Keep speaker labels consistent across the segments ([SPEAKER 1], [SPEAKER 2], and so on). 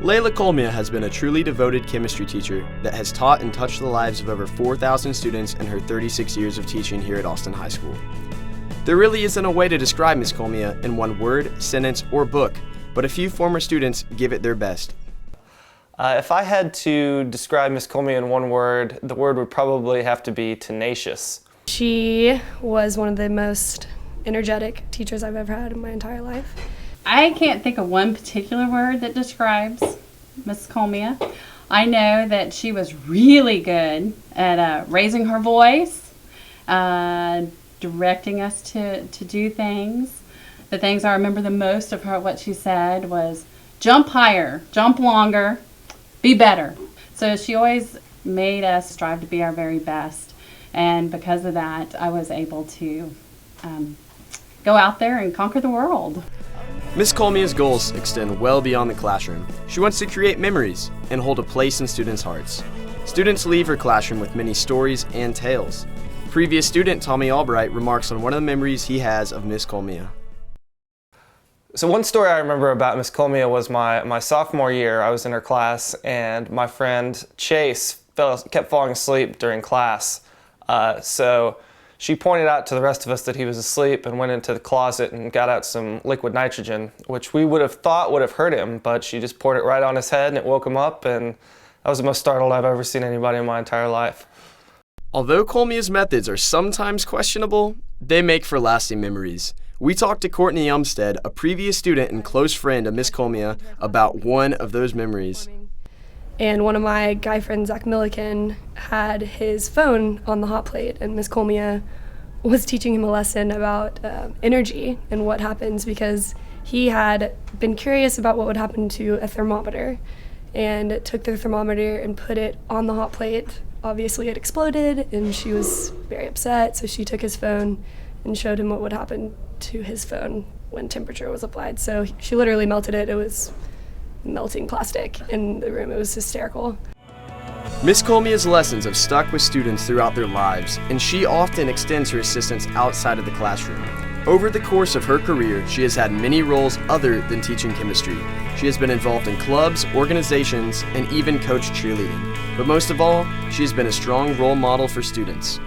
[SPEAKER 1] Leyla Cohlmia has been a truly devoted chemistry teacher that has taught and touched the lives of over 4,000 students in her 36 years of teaching here at Austin High School. There really isn't a way to describe Ms. Cohlmia in one word, sentence, or book, but a few former students give it their best.
[SPEAKER 2] If I had to describe Ms. Cohlmia in one word, the word would probably have to be tenacious.
[SPEAKER 3] She was one of the most energetic teachers I've ever had in my entire life.
[SPEAKER 4] I can't think of one particular word that describes Ms. Cohlmia. I know that she was really good at raising her voice, directing us to do things. The things I remember the most of her, what she said was, jump higher, jump longer, be better. So she always made us strive to be our very best. And because of that, I was able to go out there and conquer the world.
[SPEAKER 1] Ms. Cohlmia's goals extend well beyond the classroom. She wants to create memories and hold a place in students' hearts. Students leave her classroom with many stories and tales. Previous student Tommy Albright remarks on one of the memories he has of Ms. Cohlmia.
[SPEAKER 2] So one story I remember about Ms. Cohlmia was my sophomore year. I was in her class and my friend Chase kept falling asleep during class. So she pointed out to the rest of us that he was asleep and went into the closet and got out some liquid nitrogen, which we would have thought would have hurt him, but she just poured it right on his head and it woke him up, and that was the most startled I've ever seen anybody in my entire life.
[SPEAKER 1] Although Cohlmia's methods are sometimes questionable, they make for lasting memories. We talked to Courtney Umstead, a previous student and close friend of Ms. Cohlmia, about one of those memories.
[SPEAKER 3] And one of my guy friends, Zach Milliken, had his phone on the hot plate, and Ms. Cohlmia was teaching him a lesson about energy and what happens, because he had been curious about what would happen to a thermometer, and took the thermometer and put it on the hot plate. Obviously it exploded and she was very upset, so she took his phone and showed him what would happen to his phone when temperature was applied. So she literally melted it. It was melting plastic in the room. It was hysterical.
[SPEAKER 1] Ms. Cohlmia's lessons have stuck with students throughout their lives, and she often extends her assistance outside of the classroom. Over the course of her career, she has had many roles other than teaching chemistry. She has been involved in clubs, organizations, and even coached cheerleading. But most of all, she has been a strong role model for students.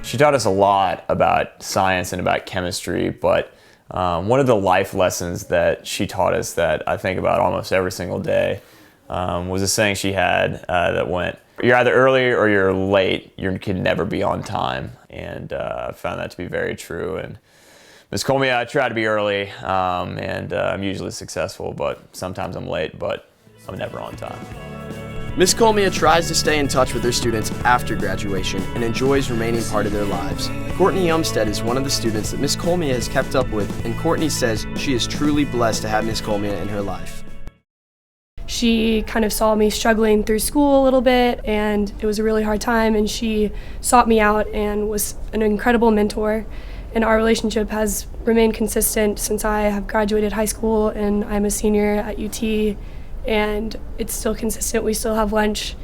[SPEAKER 5] She taught us a lot about science and about chemistry, but one of the life lessons that she taught us that I think about almost every single day was a saying she had that went, you're either early or you're late, you can never be on time. And I found that to be very true. And Ms. Cohlmia, I try to be early, and I'm usually successful, but sometimes I'm late, but I'm never on time.
[SPEAKER 1] Ms. Cohlmia tries to stay in touch with her students after graduation and enjoys remaining part of their lives. Courtney Umstead is one of the students that Ms. Cohlmia has kept up with, and Courtney says she is truly blessed to have Ms. Cohlmia in her life.
[SPEAKER 3] She kind of saw me struggling through school a little bit, and it was a really hard time, and she sought me out and was an incredible mentor. And our relationship has remained consistent since I have graduated high school and I'm a senior at UT, and it's still consistent. We still have lunch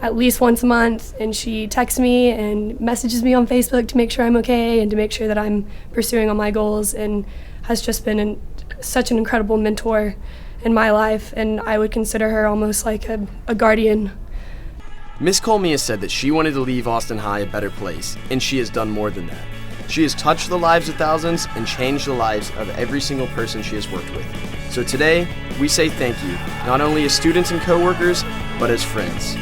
[SPEAKER 3] at least once a month, and she texts me and messages me on Facebook to make sure I'm okay and to make sure that I'm pursuing all my goals, and has just been such an incredible mentor in my life, and I would consider her almost like a guardian.
[SPEAKER 1] Ms. Cohlmia said that she wanted to leave Austin High a better place, and she has done more than that. She has touched the lives of thousands and changed the lives of every single person she has worked with. So today, we say thank you, not only as students and coworkers, but as friends.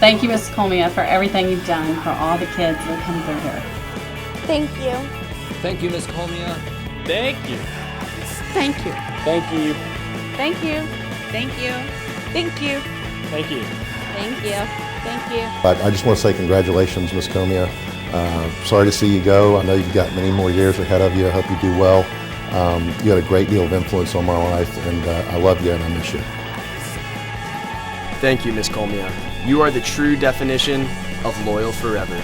[SPEAKER 4] Thank you, Ms. Cohlmia, for everything you've done for all the kids that come through here.
[SPEAKER 6] Thank you.
[SPEAKER 7] Thank you, Ms. Cohlmia.
[SPEAKER 8] Thank you.
[SPEAKER 6] Thank you.
[SPEAKER 8] Thank you.
[SPEAKER 6] Thank you. Thank you. Thank you.
[SPEAKER 8] Thank you.
[SPEAKER 6] Thank you. Thank you.
[SPEAKER 9] I just want to say congratulations, Ms. Cohlmia. Sorry to see you go. I know you've got many more years ahead of you. I hope you do well. You had a great deal of influence on my life, and I love you and I miss you.
[SPEAKER 1] Thank you, Ms. Cohlmia. You are the true definition of loyal forever.